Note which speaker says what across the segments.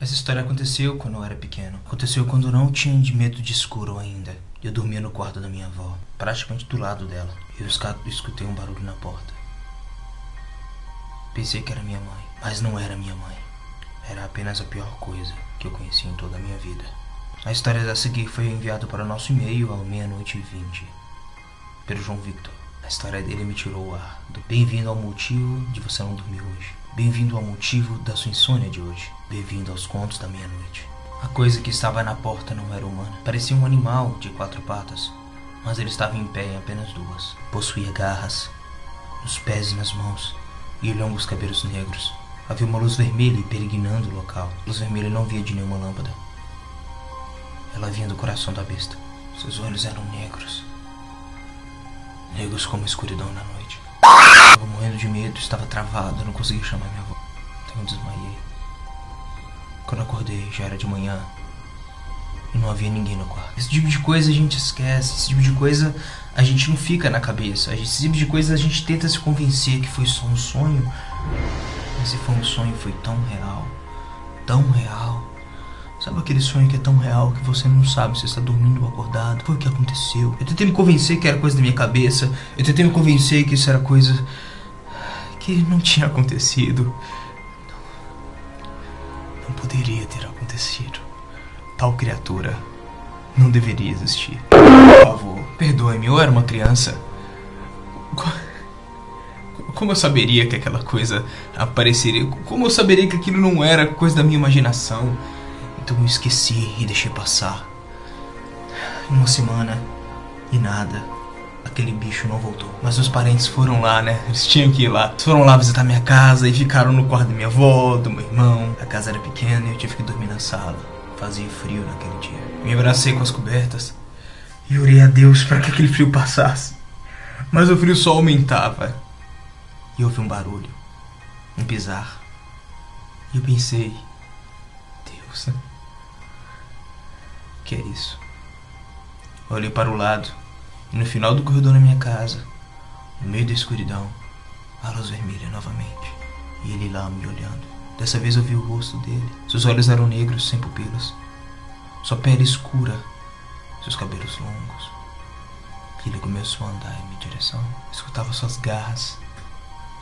Speaker 1: Essa história aconteceu quando eu era pequeno. Aconteceu quando eu não tinha medo de escuro ainda. Eu dormia no quarto da minha avó, praticamente do lado dela. Eu escutei um barulho na porta. Pensei que era minha mãe, mas não era minha mãe. Era apenas a pior coisa que eu conheci em toda a minha vida. A história a seguir foi enviada para o nosso e-mail ao 00:20 pelo João Victor. A história dele me tirou o ar. Bem-vindo ao motivo de você não dormir hoje. Bem-vindo ao motivo da sua insônia de hoje. Bem-vindo aos contos da meia-noite. A coisa que estava na porta não era humana. Parecia um animal de 4 patas, mas ele estava em pé em apenas 2. Possuía garras nos pés e nas mãos e longos cabelos negros. Havia uma luz vermelha impregnando o local. A luz vermelha não via de nenhuma lâmpada. Ela vinha do coração da besta. Seus olhos eram negros. Negros como a escuridão na noite. Estava morrendo de medo, estava travado, eu não conseguia chamar minha avó. Então eu desmaiei. Quando acordei, já era de manhã e não havia ninguém no quarto. Esse tipo de coisa a gente esquece, esse tipo de coisa a gente não fica na cabeça. Esse tipo de coisa a gente tenta se convencer que foi só um sonho. Mas se foi um sonho, foi tão real, tão real. Sabe aquele sonho que é tão real que você não sabe se está dormindo ou acordado? Foi o que aconteceu. Eu tentei me convencer que era coisa da minha cabeça. Eu tentei me convencer que isso era coisa que não tinha acontecido. Não poderia ter acontecido. Tal criatura não deveria existir. Por favor, perdoe-me, eu era uma criança. Como eu saberia que aquela coisa apareceria? Como eu saberia que aquilo não era coisa da minha imaginação? Então eu esqueci e deixei passar. Uma semana e nada. Aquele bicho não voltou. Mas os parentes foram lá, né? Eles tinham que ir lá. Eles foram lá visitar minha casa e ficaram no quarto da minha avó, do meu irmão. A casa era pequena e eu tive que dormir na sala. Fazia frio naquele dia. Me abracei com as cobertas e orei a Deus para que aquele frio passasse. Mas o frio só aumentava. E houve um barulho. Um pisar. E eu pensei... Deus... que é isso? Eu olhei para o lado e no final do corredor da minha casa, no meio da escuridão, a luz vermelha novamente. E ele lá me olhando. Dessa vez eu vi o rosto dele. Seus olhos eram negros, sem pupilas. Sua pele escura, seus cabelos longos. E ele começou a andar em minha direção. Eu escutava suas garras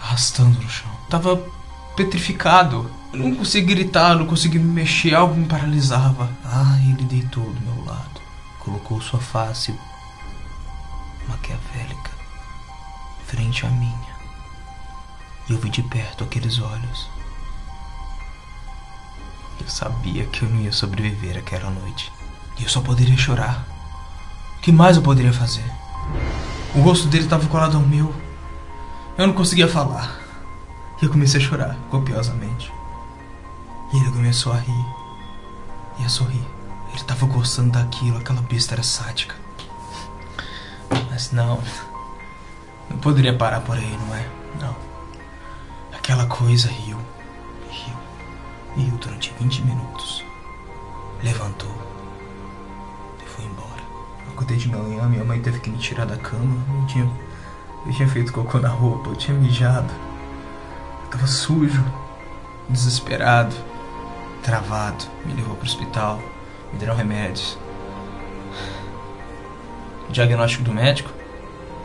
Speaker 1: arrastando no chão. Tava petrificado. Eu não conseguia gritar, não conseguia me mexer, algo me paralisava. Ele deitou do meu lado. Colocou sua face maquiavélica frente à minha. E eu vi de perto aqueles olhos. Eu sabia que eu não ia sobreviver aquela noite. E eu só poderia chorar. O que mais eu poderia fazer? O rosto dele estava colado ao meu. Eu não conseguia falar. E eu comecei a chorar copiosamente. E ele começou a rir e a sorrir. Ele estava gostando daquilo, aquela besta era sádica. Mas não poderia parar por aí, não é? Não. Aquela coisa riu durante 20 minutos. Levantou e foi embora. Eu acordei de manhã, minha mãe teve que me tirar da cama. Eu tinha feito cocô na roupa, eu tinha mijado. Eu tava sujo, desesperado, travado. Me levou pro hospital, me deram remédios. O diagnóstico do médico: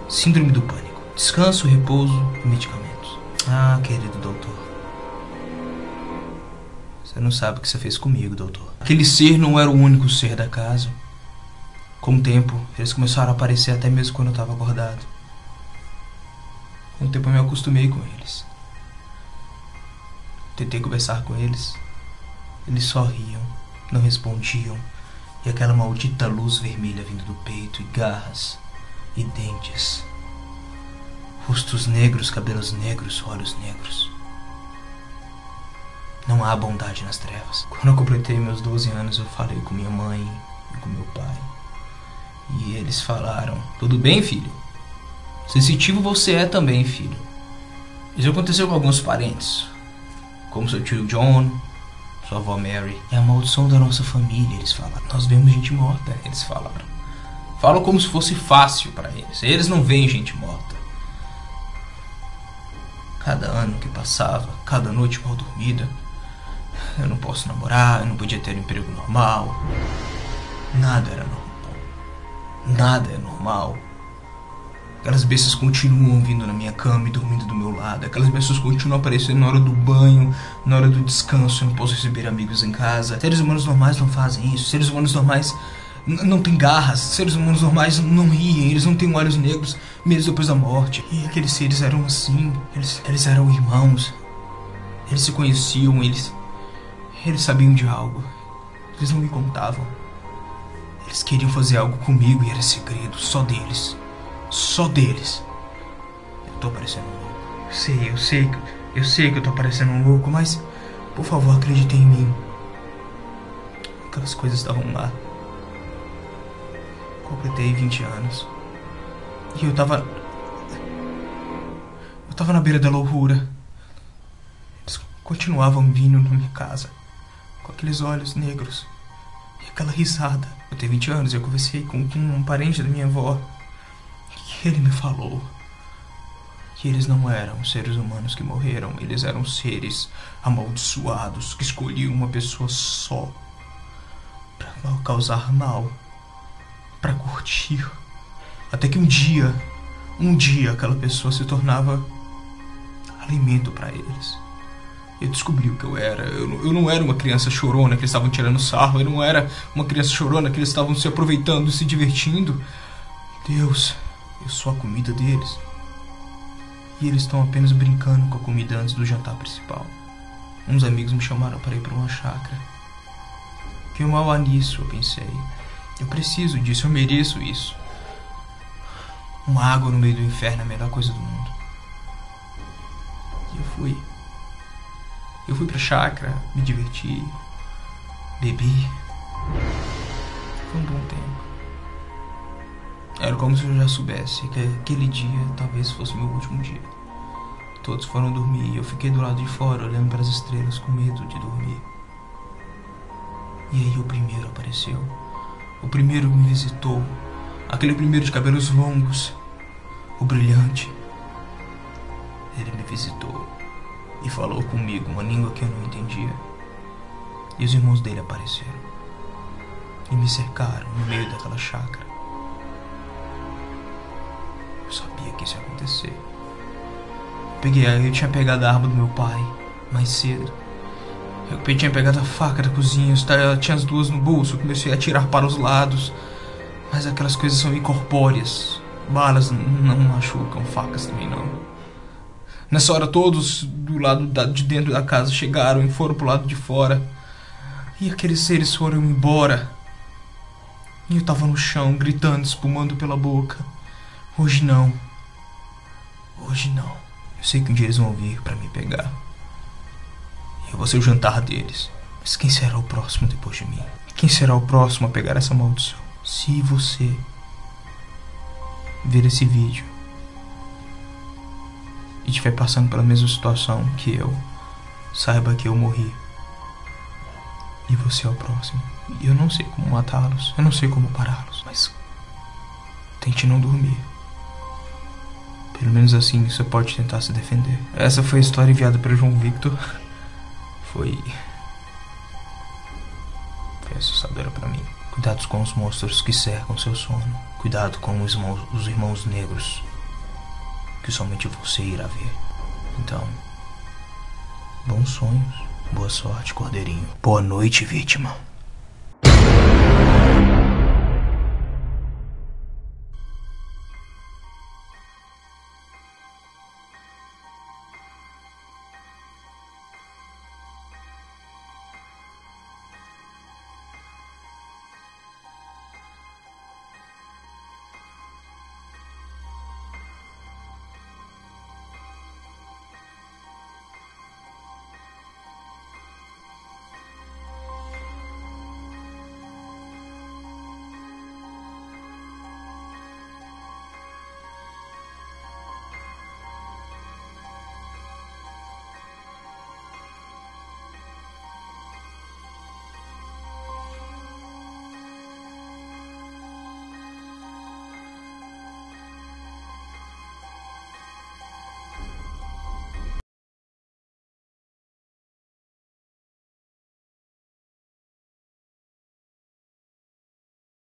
Speaker 1: síndrome do pânico. Descanso, repouso e medicamentos. Querido doutor, você não sabe o que você fez comigo, doutor. Aquele ser não era o único ser da casa. Com o tempo, eles começaram a aparecer até mesmo quando eu estava acordado. Com o tempo eu me acostumei com eles. Tentei conversar com eles. Eles só riam, não respondiam. E aquela maldita luz vermelha vindo do peito, e garras, e dentes. Rostos negros, cabelos negros, olhos negros. Não há bondade nas trevas. Quando eu completei meus 12 anos, eu falei com minha mãe e com meu pai. E eles falaram: tudo bem, filho? Sensitivo você é também, filho. Isso aconteceu com alguns parentes, como seu tio John, sua avó Mary. É a maldição da nossa família, eles falaram. Nós vemos gente morta, eles falaram. Falam como se fosse fácil para eles. Eles não veem gente morta. Cada ano que passava, cada noite mal dormida, Eu não posso namorar, eu não podia ter um emprego normal. Nada era normal. Nada é normal. Aquelas bestas continuam vindo na minha cama e dormindo do meu lado. Aquelas bestas continuam aparecendo na hora do banho, na hora do descanso. Eu não posso receber amigos em casa. Seres humanos normais não fazem isso. Seres humanos normais não têm garras. Seres humanos normais não riem. Eles não têm olhos negros mesmo depois da morte. E aqueles seres eram assim. Eles eram irmãos. Eles se conheciam. Eles sabiam de algo. Eles não me contavam. Eles queriam fazer algo comigo e era segredo. Só deles. Só deles. Eu tô parecendo um louco. Eu sei que eu tô parecendo um louco, mas por favor, acredite em mim. Aquelas coisas estavam lá. Completei 20 anos. E eu tava na beira da loucura. Eles continuavam vindo na minha casa, com aqueles olhos negros e aquela risada. Eu tenho 20 anos e eu conversei com um parente da minha avó. E ele me falou que eles não eram seres humanos que morreram. Eles eram seres amaldiçoados que escolhiam uma pessoa só pra causar mal, pra curtir. Até que um dia aquela pessoa se tornava alimento pra eles. Eu descobri o que eu era. Eu não era uma criança chorona que eles estavam tirando sarro. Eu não era uma criança chorona que eles estavam se aproveitando e se divertindo. Deus, eu sou a comida deles. E eles estão apenas brincando com a comida antes do jantar principal. Uns amigos me chamaram para ir para uma chácara. Que mal há nisso, eu pensei. Eu preciso disso, eu mereço isso. Uma água no meio do inferno é a melhor coisa do mundo. E eu fui. Eu fui pra chácara, me diverti, bebi. Foi um bom tempo. Era como se eu já soubesse que aquele dia talvez fosse meu último dia. Todos foram dormir e eu fiquei do lado de fora olhando para as estrelas com medo de dormir. E aí o primeiro apareceu. O primeiro me visitou. Aquele primeiro de cabelos longos. O brilhante. Ele me visitou e falou comigo uma língua que eu não entendia. E os irmãos dele apareceram e me cercaram no meio daquela chácara. Eu sabia que isso ia acontecer. Eu tinha pegado a arma do meu pai mais cedo. Eu tinha pegado a faca da cozinha, eu tinha as duas no bolso. Eu comecei a atirar para os lados. Mas aquelas coisas são incorpóreas. Balas não machucam, facas também não. Nessa hora todos do lado de dentro da casa chegaram e foram pro lado de fora. E aqueles seres foram embora. E eu tava no chão, gritando, espumando pela boca. Hoje não. Hoje não. Eu sei que um dia eles vão vir pra me pegar. E eu vou ser o jantar deles. Mas quem será o próximo depois de mim? Quem será o próximo a pegar essa maldição? Se você ver esse vídeo e estiver passando pela mesma situação que eu, saiba que eu morri. E você é o próximo. E eu não sei como matá-los, eu não sei como pará-los, mas tente não dormir. Pelo menos assim você pode tentar se defender. Essa foi a história enviada pelo João Victor. Foi assustadora pra mim. Cuidado com os monstros que cercam seu sono. Cuidado com os irmãos negros que somente você irá ver. Então, bons sonhos, boa sorte, cordeirinho. Boa noite, vítima.